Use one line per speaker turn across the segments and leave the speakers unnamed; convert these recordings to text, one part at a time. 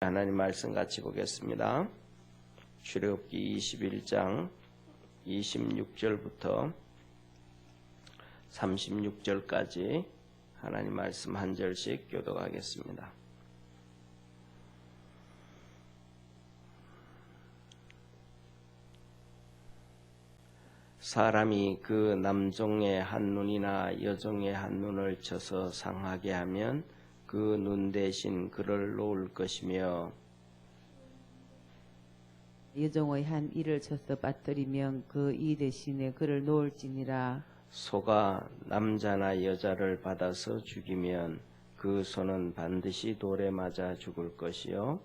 하나님 말씀 같이 보겠습니다. 출애굽기 21장 26절부터 36절까지 하나님 말씀 한 절씩 교독하겠습니다. 사람이 그 남종의 한 눈이나 여종의 한 눈을 쳐서 상하게 하면 그 눈 대신 그를 놓을 것이며,
여종의 한 이를 쳐서 빠뜨리면 그 이 대신에 그를 놓을지니라.
소가 남자나 여자를 받아서 죽이면 그 소는 반드시 돌에 맞아 죽을 것이요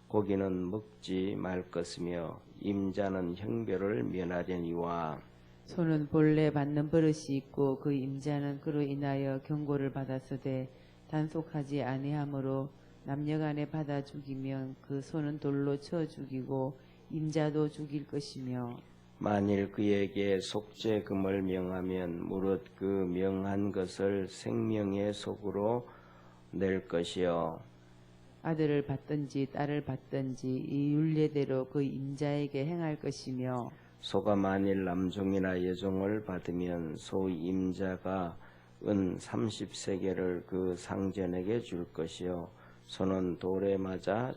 고기는 먹지 말 것이며 임자는 형벌을 면하려니와.
소는 본래 받는 버릇이 있고 그 임자는 그로 인하여 경고를 받았으되 단속하지 아니하므로 남녀간에 받아 죽이면 그 소는 돌로 쳐 죽이고 임자도 죽일 것이며,
만일 그에게 속죄금을 명하면 무릇 그 명한 것을 생명의 속으로 낼 것이요
아들을 받든지 딸을 받든지 이 율례대로 그 임자에게 행할 것이며,
소가 만일 남종이나 여종을 받으면 소 임자가 은 30세겔을 그 상전에게 줄 것이요 소는 돌에 맞아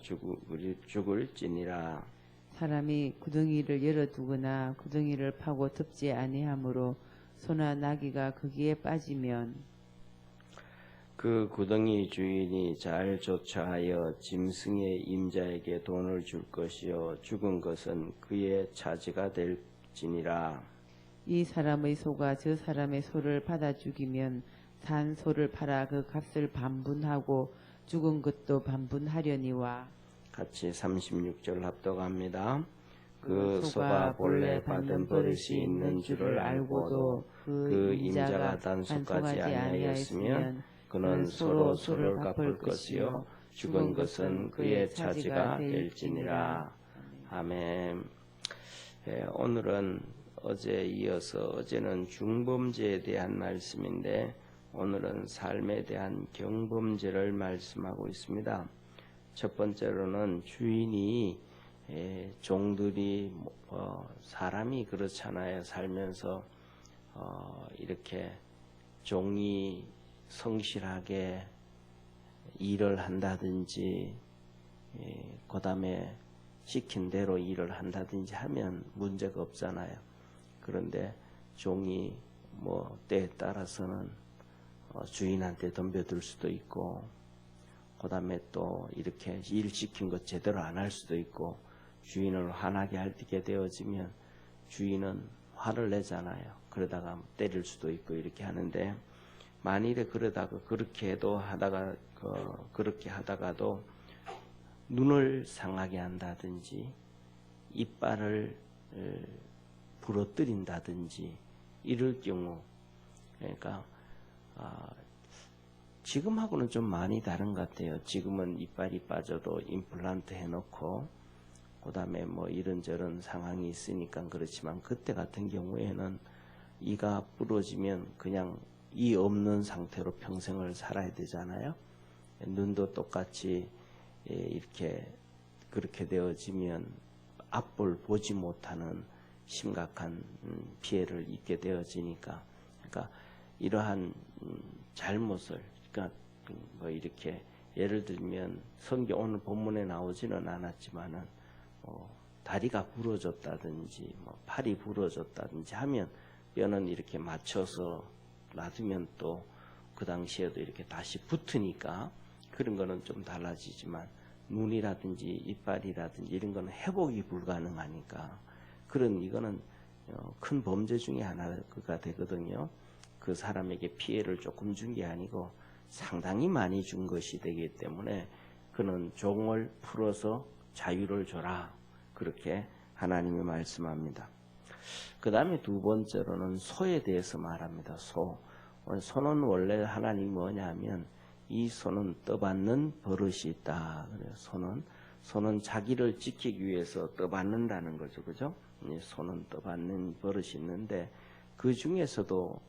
죽을지니라.
사람이 구덩이를 열어두거나 구덩이를 파고 덮지 아니하므로 소나 나귀가 거기에 빠지면
그 구덩이 주인이 잘 조처하여 짐승의 임자에게 돈을 줄 것이요 죽은 것은 그의 차지가 될지니라.
이 사람의 소가 저 사람의 소를 받아 죽이면 산 소를 팔아 그 값을 반분하고 죽은 것도 반분하려니와.
같이 36절 합독합니다. 그 소가 본래 받은 버릇이 있는 줄을 알고도 그 임자가 단속하지 아니하였으면 그는 서로 소를 갚을 것이요 죽은 것은 그의 차지가 될지니라. 아멘. 오늘은 어제에 이어서 어제는 중범죄에 대한 말씀인데 오늘은 삶에 대한 경범죄를 말씀하고 있습니다. 첫 번째로는 주인이 종들이 사람이 그렇잖아요. 살면서 이렇게 종이 성실하게 일을 한다든지 그 다음에 시킨 대로 일을 한다든지 하면 문제가 없잖아요. 그런데 종이 때에 따라서는 주인한테 덤벼들 수도 있고 그 다음에 또 이렇게 일 시킨 것 제대로 안 할 수도 있고 주인을 화나게 하게 되어지면 주인은 화를 내잖아요. 그러다가 때릴 수도 있고 이렇게 하는데 만일에 그러다가 그렇게 하다가도 눈을 상하게 한다든지 이빨을 부러뜨린다든지 이럴 경우 그러니까 지금하고는 좀 많이 다른 것 같아요. 지금은 이빨이 빠져도 임플란트 해놓고 그 다음에 이런저런 상황이 있으니까 그렇지만 그때 같은 경우에는 이가 부러지면 그냥 이 없는 상태로 평생을 살아야 되잖아요. 눈도 똑같이 이렇게 그렇게 되어지면 앞을 보지 못하는 심각한 피해를 입게 되어지니까 그러니까 이러한 잘못을 그러니까 이렇게 예를 들면 성경 오늘 본문에 나오지는 않았지만은 다리가 부러졌다든지 팔이 부러졌다든지 하면 뼈는 이렇게 맞춰서 놔두면 또 그 당시에도 이렇게 다시 붙으니까 그런 거는 좀 달라지지만 눈이라든지 이빨이라든지 이런 거는 회복이 불가능하니까 이거는 큰 범죄 중에 하나가 되거든요. 그 사람에게 피해를 조금 준 게 아니고 상당히 많이 준 것이 되기 때문에 그는 종을 풀어서 자유를 줘라. 그렇게 하나님이 말씀합니다. 그 다음에 두 번째로는 소에 대해서 말합니다. 소는 원래 하나님이 뭐냐면 이 소는 떠받는 버릇이 있다. 그래서 소는 자기를 지키기 위해서 떠받는다는 거죠. 그죠? 소는 떠받는 버릇이 있는데 그 중에서도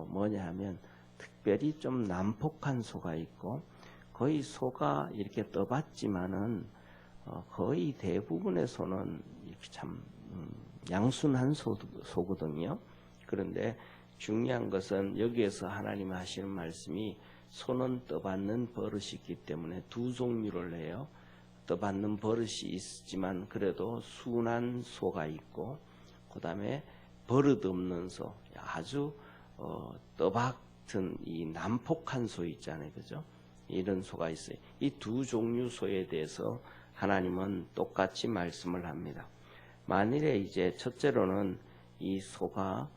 뭐냐 하면 특별히 좀 난폭한 소가 있고 거의 소가 이렇게 떠받지만은 거의 대부분의 소는 이렇게 참 양순한 소거든요. 그런데 중요한 것은 여기에서 하나님 하시는 말씀이 소는 떠받는 버릇이 있기 때문에 두 종류를 해요. 떠받는 버릇이 있지만 그래도 순한 소가 있고, 그 다음에 버릇 없는 소, 아주 떠받은 이 난폭한 소 있잖아요, 그죠? 이런 소가 있어요. 이 두 종류 소에 대해서 하나님은 똑같이 말씀을 합니다. 만일에 이제 첫째로는 이 소가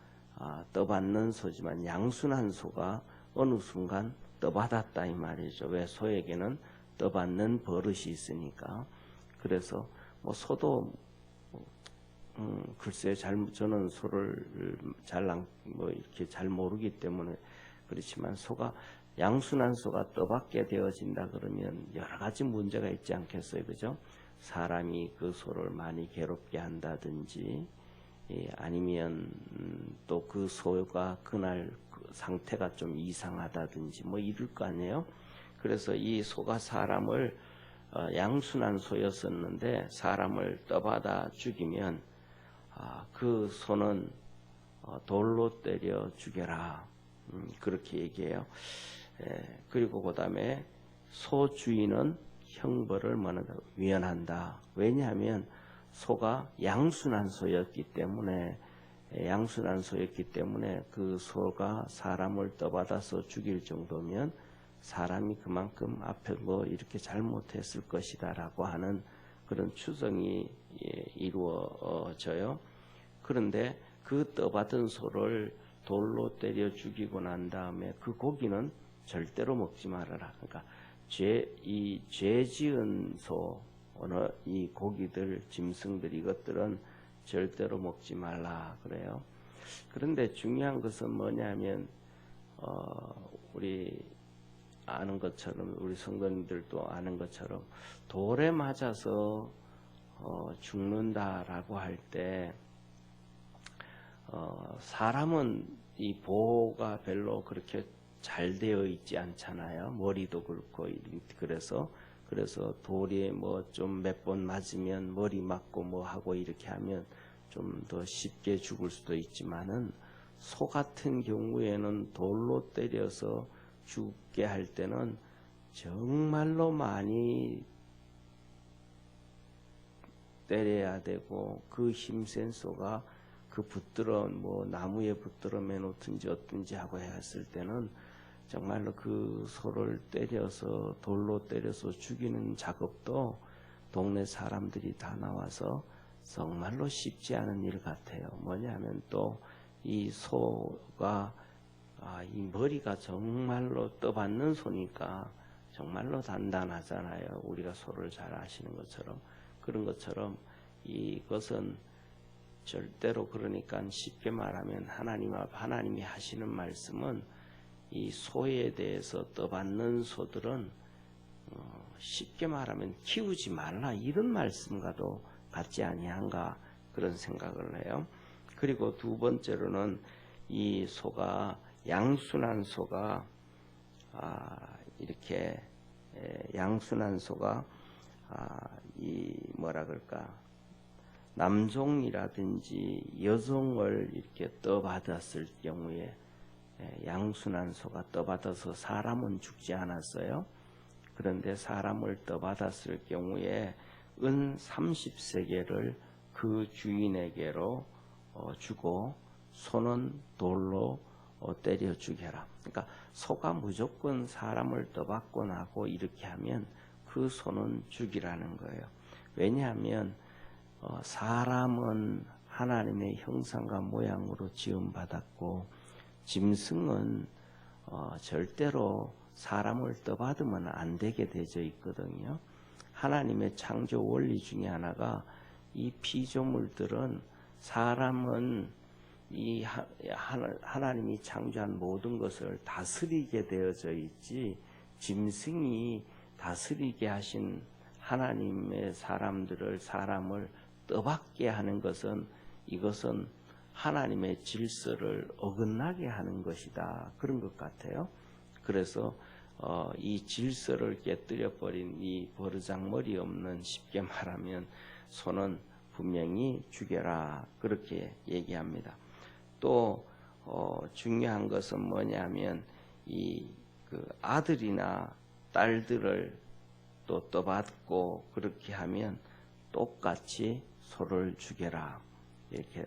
떠받는 소지만 양순한 소가 어느 순간 떠받았다 이 말이죠. 왜? 소에게는 떠받는 버릇이 있으니까. 그래서 뭐 소도 글쎄 저는 소를 뭐 이렇게 잘 모르기 때문에 그렇지만 소가 양순한 소가 떠받게 되어진다 그러면 여러 가지 문제가 있지 않겠어요, 그죠? 사람이 그 소를 많이 괴롭게 한다든지, 아니면 또 그 소가 그날 그 상태가 좀 이상하다든지 뭐 이럴 거 아니에요. 그래서 이 소가 사람을 양순한 소였었는데 사람을 떠받아 죽이면 그 소는 돌로 때려 죽여라, 그렇게 얘기해요. 그리고 그 다음에 소 주인은 형벌을 면한다. 왜냐하면 소가 양순한 소였기 때문에 그 소가 사람을 떠받아서 죽일 정도면 사람이 그만큼 앞에 뭐 이렇게 잘못했을 것이다라고 하는 그런 추정이 이루어져요. 그런데 그 떠받은 소를 돌로 때려 죽이고 난 다음에 그 고기는 절대로 먹지 말아라. 그러니까 죄 지은 소, 이 고기들, 짐승들, 이것들은 절대로 먹지 말라 그래요. 그런데 중요한 것은 뭐냐면 우리 아는 것처럼, 우리 성도님들도 아는 것처럼 돌에 맞아서 죽는다라고 할 때 사람은 이 보호가 별로 그렇게 잘 되어 있지 않잖아요. 머리도 그렇고. 그래서 돌이 뭐 좀 몇 번 맞으면 머리 맞고 뭐 하고 이렇게 하면 좀 더 쉽게 죽을 수도 있지만은 소 같은 경우에는 돌로 때려서 죽게 할 때는 정말로 많이 때려야 되고, 그 힘센 소가 그 붙들어 뭐 나무에 붙들어 매놓든지 어든지 하고 했을 때는 정말로 그 소를 때려서 돌로 때려서 죽이는 작업도 동네 사람들이 다 나와서 정말로 쉽지 않은 일 같아요. 뭐냐면 또 이 소가 이 머리가 정말로 떠받는 소니까 정말로 단단하잖아요. 우리가 소를 잘 아시는 것처럼. 그런 것처럼 이것은 절대로, 그러니까 쉽게 말하면 하나님이 하시는 말씀은 이 소에 대해서 떠받는 소들은 쉽게 말하면 키우지 말라, 이런 말씀과도 같지 아니한가, 그런 생각을 해요. 그리고 두 번째로는 이 소가, 양순한 소가 이렇게 양순한 소가 이 뭐라 그럴까, 남종이라든지 여종을 이렇게 떠받았을 경우에, 양순한 소가 떠받아서 사람은 죽지 않았어요. 그런데 사람을 떠받았을 경우에 은 30세겔을 그 주인에게로 주고 소는 돌로 때려 죽여라. 그러니까 소가 무조건 사람을 떠받고 나고 이렇게 하면 그 소는 죽이라는 거예요. 왜냐하면 사람은 하나님의 형상과 모양으로 지음받았고, 짐승은 절대로 사람을 떠받으면 안 되게 되어 있거든요. 하나님의 창조 원리 중에 하나가, 이 피조물들은, 사람은 이 하나님이 창조한 모든 것을 다스리게 되어져 있지, 짐승이 다스리게 하신 하나님의 사람을 떠받게 하는 것은, 이것은 하나님의 질서를 어긋나게 하는 것이다, 그런 것 같아요. 그래서 이 질서를 깨뜨려 버린 이 버르장머리 없는, 쉽게 말하면 소는 분명히 죽여라, 그렇게 얘기합니다. 또 중요한 것은 뭐냐면 그 아들이나 딸들을 또 떠받고 그렇게 하면 똑같이 소를 죽여라, 이렇게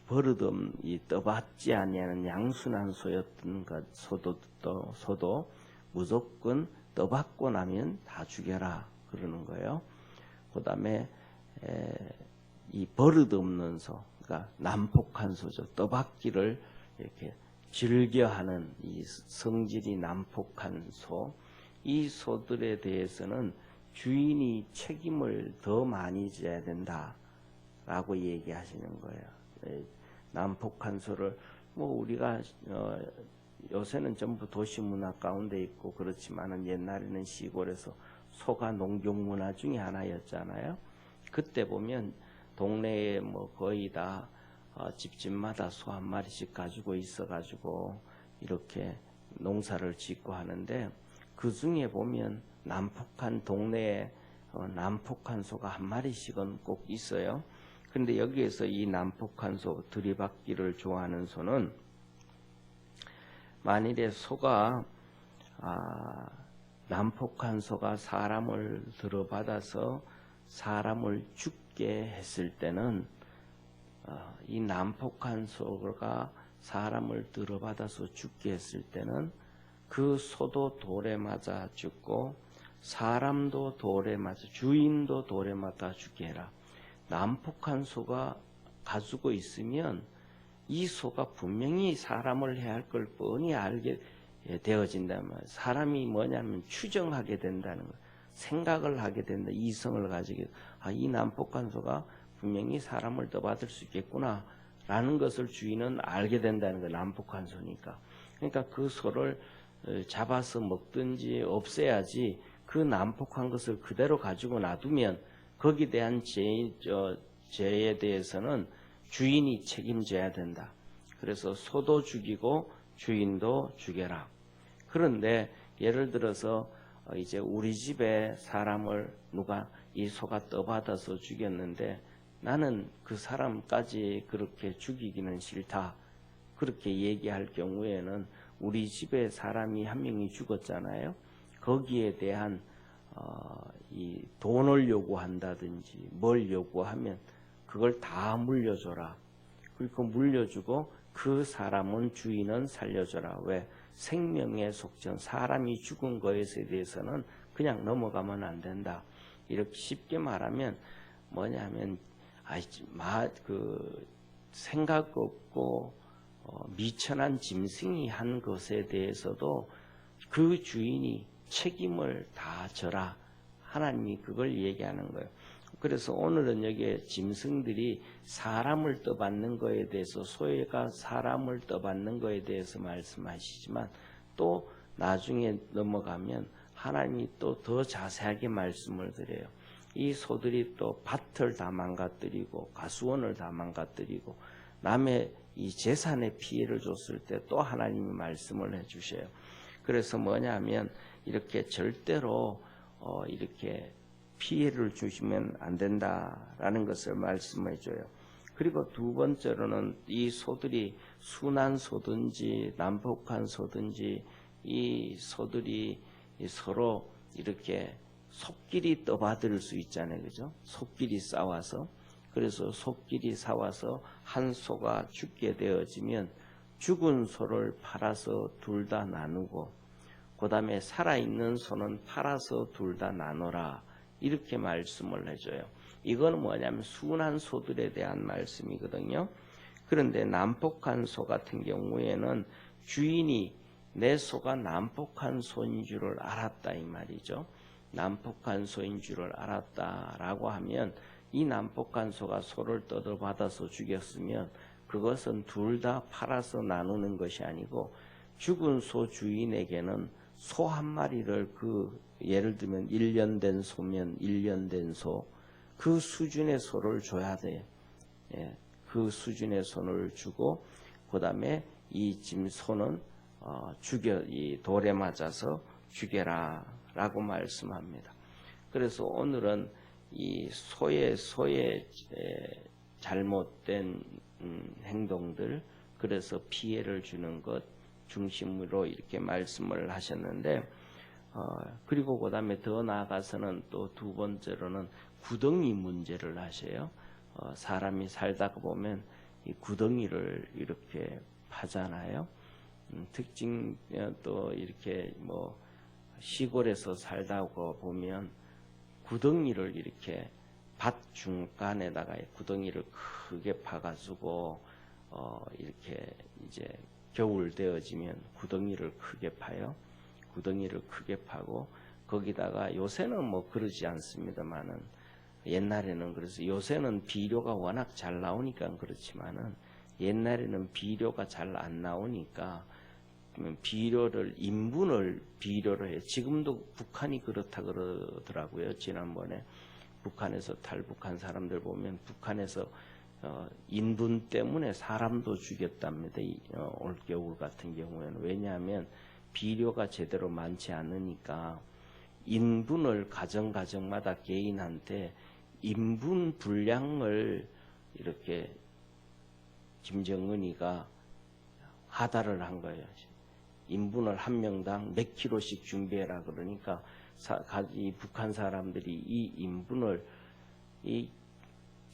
버릇없는 이 떠받지 아니하는 양순한 소였던 것, 소도 무조건 떠받고 나면 다 죽여라, 그러는 거예요. 그 다음에 이 버릇없는 소, 그러니까 난폭한 소죠. 떠받기를 이렇게 즐겨하는 이 성질이 난폭한 소, 이 소들에 대해서는 주인이 책임을 더 많이 져야 된다라고 얘기하시는 거예요. 난폭한 소를 우리가 요새는 전부 도시 문화 가운데 있고 그렇지만은 옛날에는 시골에서 소가 농경 문화 중에 하나였잖아요. 그때 보면 동네에 거의 다 집집마다 소 한 마리씩 가지고 있어가지고 이렇게 농사를 짓고 하는데, 그 중에 보면 난폭한 동네에 난폭한 소가 한 마리씩은 꼭 있어요. 그런데 여기에서 이 난폭한 소, 들이받기를 좋아하는 소는, 만일에 소가 난폭한 소가 사람을 들어받아서 사람을 죽게 했을 때는 이 난폭한 소가 사람을 들어받아서 죽게 했을 때는 그 소도 돌에 맞아 죽고 사람도 돌에 맞아, 주인도 돌에 맞아 죽게 해라. 난폭한 소가 가지고 있으면 이 소가 분명히 사람을 해야 할 걸 뻔히 알게 되어진다면, 사람이 뭐냐면 추정하게 된다는 거, 생각을 하게 된다. 이성을 가지게, 이 난폭한 소가 분명히 사람을 떠받을 수 있겠구나 라는 것을 주인은 알게 된다는 거, 난폭한 소니까. 그러니까 그 소를 잡아서 먹든지 없애야지, 그 난폭한 것을 그대로 가지고 놔두면 거기에 대한 죄에 대해서는 주인이 책임져야 된다. 그래서 소도 죽이고 주인도 죽여라. 그런데 예를 들어서 이제 우리 집에 사람을 누가 이 소가 떠받아서 죽였는데 나는 그 사람까지 그렇게 죽이기는 싫다, 그렇게 얘기할 경우에는 우리 집에 사람이 한 명이 죽었잖아요. 거기에 대한 이 돈을 요구한다든지 뭘 요구하면 그걸 다 물려줘라. 그리고 물려주고 그 사람은, 주인은 살려줘라. 왜? 생명의 속전, 사람이 죽은 것에 대해서는 그냥 넘어가면 안 된다. 이렇게 쉽게 말하면 뭐냐면 생각 없고 미천한 짐승이 한 것에 대해서도 그 주인이 책임을 다 져라. 하나님이 그걸 얘기하는 거예요. 그래서 오늘은 여기에 짐승들이 사람을 떠받는 거에 대해서, 소가 사람을 떠받는 거에 대해서 말씀하시지만, 또 나중에 넘어가면 하나님이 또 더 자세하게 말씀을 드려요. 이 소들이 또 밭을 다 망가뜨리고 가수원을 다 망가뜨리고 남의 이 재산에 피해를 줬을 때 또 하나님이 말씀을 해주셔요. 그래서 뭐냐면 이렇게 절대로 이렇게 피해를 주시면 안 된다라는 것을 말씀해 줘요. 그리고 두 번째로는 이 소들이 순한 소든지 난폭한 소든지 이 소들이 서로 이렇게 속끼리 떠받을 수 있잖아요. 그죠? 속끼리 싸워서. 그래서 속끼리 싸워서 한 소가 죽게 되어지면 죽은 소를 팔아서 둘 다 나누고, 그 다음에 살아있는 소는 팔아서 둘 다 나눠라. 이렇게 말씀을 해줘요. 이거는 뭐냐면 순한 소들에 대한 말씀이거든요. 그런데 난폭한 소 같은 경우에는 주인이 내 소가 난폭한 소인 줄을 알았다, 이 말이죠. 난폭한 소인 줄을 알았다라고 하면 이 난폭한 소가 소를 떠들받아서 죽였으면 그것은 둘 다 팔아서 나누는 것이 아니고, 죽은 소 주인에게는 소 한 마리를, 예를 들면 1년 된 소면 1년 된 소, 그 수준의 소를 줘야 돼요. 그 수준의 소를 주고, 그 다음에 이 소는 이 돌에 맞아서 죽여라 라고 말씀합니다. 그래서 오늘은 이 소의 잘못된 행동들, 그래서 피해를 주는 것 중심으로 이렇게 말씀을 하셨는데, 그리고 그 다음에 더 나아가서는 또 두 번째로는 구덩이 문제를 하셔요. 사람이 살다가 보면 이 구덩이를 이렇게 파잖아요. 특징 또 이렇게 뭐 시골에서 살다가 보면 구덩이를 이렇게 밭 중간에다가 구덩이를 크게 파가지고 이렇게 이제 겨울 되어지면 구덩이를 크게 파요. 구덩이를 크게 파고 거기다가 요새는 뭐 그러지 않습니다만은 옛날에는 그래서 요새는 비료가 워낙 잘 나오니까 그렇지만은 옛날에는 비료가 잘 안 나오니까 비료를 인분을 비료로 해. 지금도 북한이 그렇다 그러더라고요. 지난번에 북한에서 탈북한 사람들 보면 북한에서 인분 때문에 사람도 죽였답니다. 올겨울 같은 경우에는. 왜냐하면 비료가 제대로 많지 않으니까 인분을 가정마다 개인한테 인분 분량을 이렇게 김정은이가 하달을 한 거예요. 인분을 한 명당 몇 킬로씩 준비해라 그러니까 이 북한 사람들이 이 인분을 이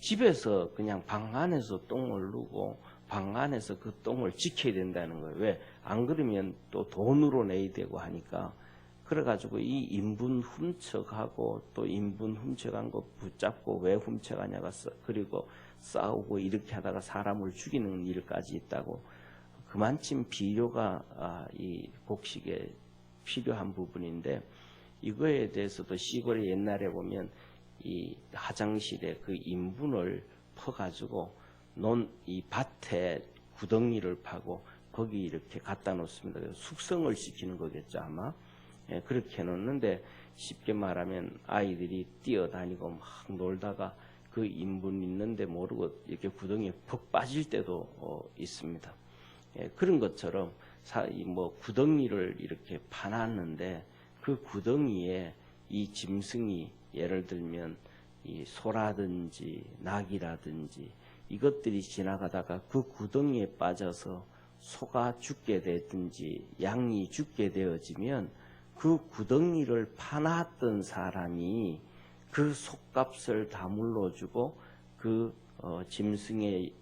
집에서 그냥 방 안에서 똥을 누고 방 안에서 그 똥을 지켜야 된다는 거예요. 왜? 안 그러면 또 돈으로 내야 되고 하니까. 그래가지고 이 인분 훔쳐가고 또 인분 훔쳐간 거 붙잡고 왜 훔쳐가냐가 그리고 싸우고 이렇게 하다가 사람을 죽이는 일까지 있다고. 그만큼 비료가 이 곡식에 필요한 부분인데 이거에 대해서도 시골에 옛날에 보면 이 화장실에 그 인분을 퍼가지고 이 밭에 구덩이를 파고 거기 이렇게 갖다 놓습니다. 숙성을 시키는 거겠죠 아마. 예, 그렇게 해놓는데 쉽게 말하면 아이들이 뛰어다니고 막 놀다가 그 인분 있는데 모르고 이렇게 구덩이에 푹 빠질 때도 있습니다. 예, 그런 것처럼 뭐 구덩이를 이렇게 파놨는데 그 구덩이에 이 짐승이 예를 들면 이 소라든지 낙이라든지 이것들이 지나가다가 그 구덩이에 빠져서 소가 죽게 되든지 양이 죽게 되어지면 그 구덩이를 파놨던 사람이 그 속값을 다 물러주고 그 짐승의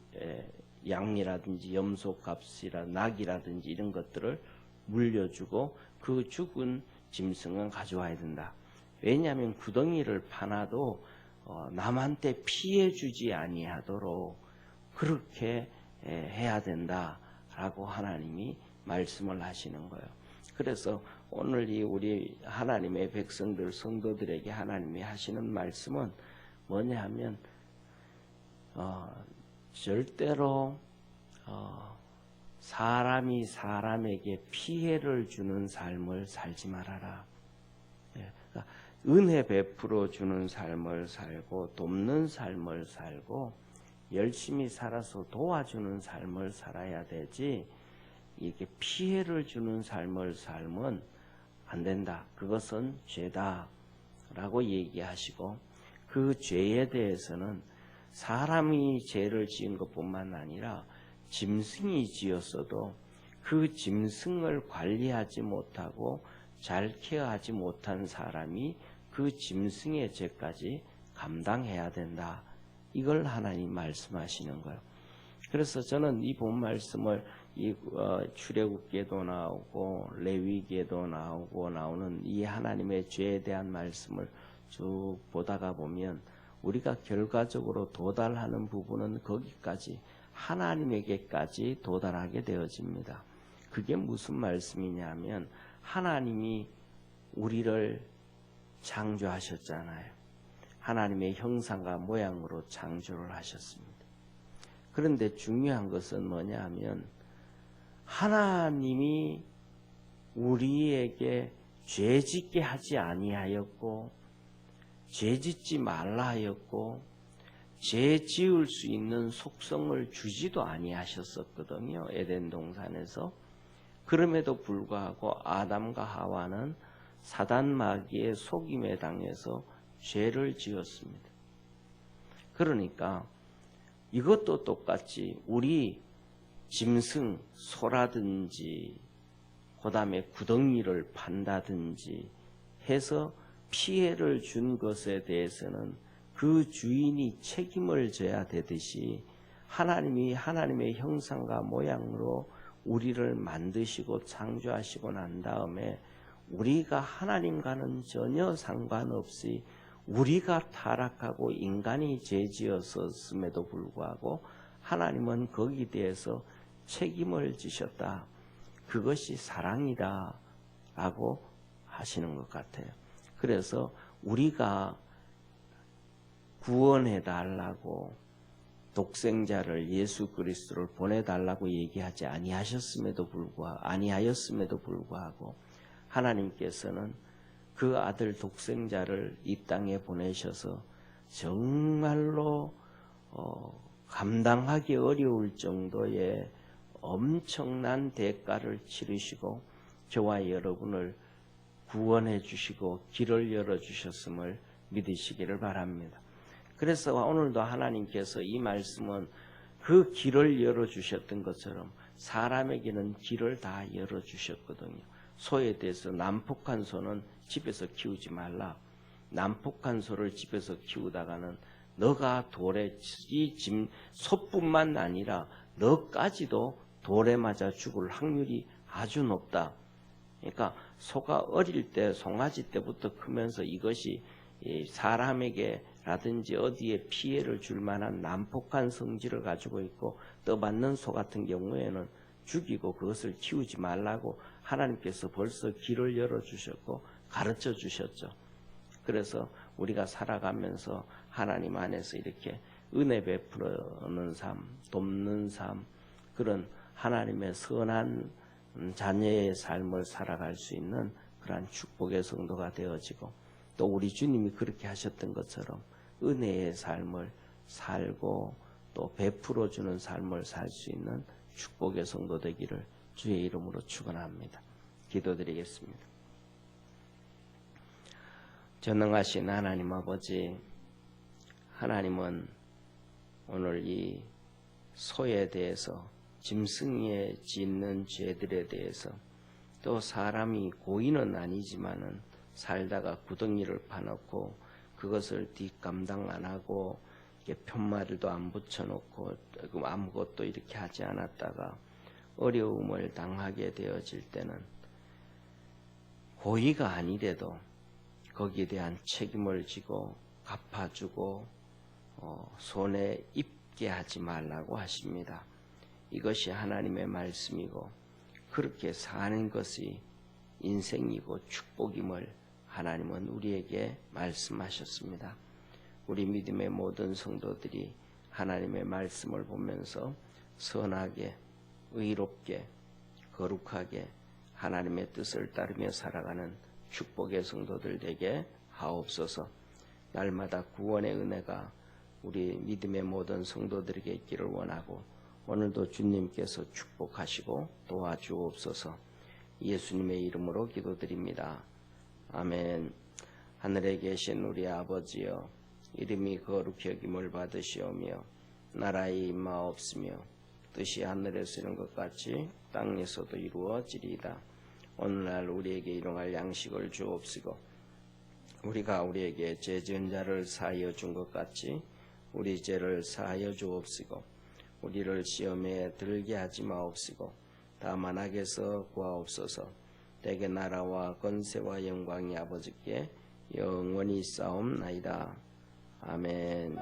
양이라든지 염소값이라 낙이라든지 이런 것들을 물려주고 그 죽은 짐승은 가져와야 된다. 왜냐하면 구덩이를 파놔도 남한테 피해 주지 아니하도록 그렇게 해야 된다라고 하나님이 말씀을 하시는 거예요. 그래서 오늘 이 우리 하나님의 백성들 성도들에게 하나님이 하시는 말씀은 뭐냐 하면 절대로 사람이 사람에게 피해를 주는 삶을 살지 말아라. 그러니까 은혜 베풀어 주는 삶을 살고 돕는 삶을 살고 열심히 살아서 도와주는 삶을 살아야 되지 이게 피해를 주는 삶을 살면 안 된다. 그것은 죄다 라고 얘기하시고 그 죄에 대해서는 사람이 죄를 지은 것뿐만 아니라 짐승이 지었어도 그 짐승을 관리하지 못하고 잘 케어하지 못한 사람이 그 짐승의 죄까지 감당해야 된다. 이걸 하나님 말씀하시는 거예요. 그래서 저는 이 본 말씀을 이 출애굽기에도 나오고 레위기에도 나오는 이 하나님의 죄에 대한 말씀을 쭉 보다가 보면 우리가 결과적으로 도달하는 부분은 거기까지 하나님에게까지 도달하게 되어집니다. 그게 무슨 말씀이냐면 하나님이 우리를 창조하셨잖아요. 하나님의 형상과 모양으로 창조를 하셨습니다. 그런데 중요한 것은 뭐냐 하면 하나님이 우리에게 죄짓게 하지 아니하였고 죄짓지 말라 하였고 죄 지을 수 있는 속성을 주지도 아니하셨었거든요. 에덴 동산에서. 그럼에도 불구하고 아담과 하와는 사단 마귀의 속임에 당해서 죄를 지었습니다. 그러니까 이것도 똑같이 우리 짐승, 소라든지 그 다음에 구덩이를 판다든지 해서 피해를 준 것에 대해서는 그 주인이 책임을 져야 되듯이 하나님이 하나님의 형상과 모양으로 우리를 만드시고 창조하시고 난 다음에 우리가 하나님과는 전혀 상관없이 우리가 타락하고 인간이 죄지었음에도 불구하고 하나님은 거기에 대해서 책임을 지셨다. 그것이 사랑이다 라고 하시는 것 같아요. 그래서 우리가 구원해 달라고 독생자를 예수 그리스도를 보내달라고 얘기하지 아니하였음에도 불구하고 하나님께서는 그 아들 독생자를 이 땅에 보내셔서 정말로 감당하기 어려울 정도의 엄청난 대가를 치르시고 저와 여러분을 구원해 주시고 길을 열어주셨음을 믿으시기를 바랍니다. 그래서 오늘도 하나님께서 이 말씀은 그 길을 열어주셨던 것처럼 사람에게는 길을 다 열어주셨거든요. 소에 대해서 난폭한 소는 집에서 키우지 말라. 난폭한 소를 집에서 키우다가는 너가 돌에 소뿐만 아니라 너까지도 돌에 맞아 죽을 확률이 아주 높다. 그러니까 소가 어릴 때 송아지 때부터 크면서 이것이 사람에게라든지 어디에 피해를 줄 만한 난폭한 성질을 가지고 있고 떠받는 소 같은 경우에는 죽이고 그것을 키우지 말라고 하나님께서 벌써 길을 열어주셨고 가르쳐 주셨죠. 그래서 우리가 살아가면서 하나님 안에서 이렇게 은혜 베푸는 삶, 돕는 삶, 그런 하나님의 선한 자녀의 삶을 살아갈 수 있는 그러한 축복의 성도가 되어지고 또 우리 주님이 그렇게 하셨던 것처럼 은혜의 삶을 살고 또 베풀어주는 삶을 살 수 있는 축복의 성도 되기를 주의 이름으로 축원합니다. 기도드리겠습니다. 전능하신 하나님 아버지, 하나님은 오늘 이 소에 대해서 짐승에 짓는 죄들에 대해서 또 사람이 고의는 아니지만은 살다가 구덩이를 파놓고 그것을 뒷감당 안 하고 편말도 안 붙여놓고 아무것도 이렇게 하지 않았다가 어려움을 당하게 되어질 때는 고의가 아니래도 거기에 대한 책임을 지고 갚아주고 손에 입게 하지 말라고 하십니다. 이것이 하나님의 말씀이고 그렇게 사는 것이 인생이고 축복임을 하나님은 우리에게 말씀하셨습니다. 우리 믿음의 모든 성도들이 하나님의 말씀을 보면서 선하게, 의롭게, 거룩하게 하나님의 뜻을 따르며 살아가는 축복의 성도들 되게 하옵소서. 날마다 구원의 은혜가 우리 믿음의 모든 성도들에게 있기를 원하고 오늘도 주님께서 축복하시고 도와주옵소서. 예수님의 이름으로 기도드립니다. 아멘. 하늘에 계신 우리 아버지여, 이름이 거룩히 여김을 받으시오며 나라의 임하옵시며 뜻이 하늘에서 이룬 것 같이 땅에서도 이루어지리이다. 오늘날 우리에게 일용할 양식을 주옵시고 우리가 우리에게 죄 지은 자를 사하여 준 것 같이 우리 죄를 사하여 주옵시고 우리를 시험에 들게 하지 마옵시고 다만 악에서 구하옵소서. 대개 나라와 권세와 영광이 아버지께 영원히 싸움나이다. 아멘.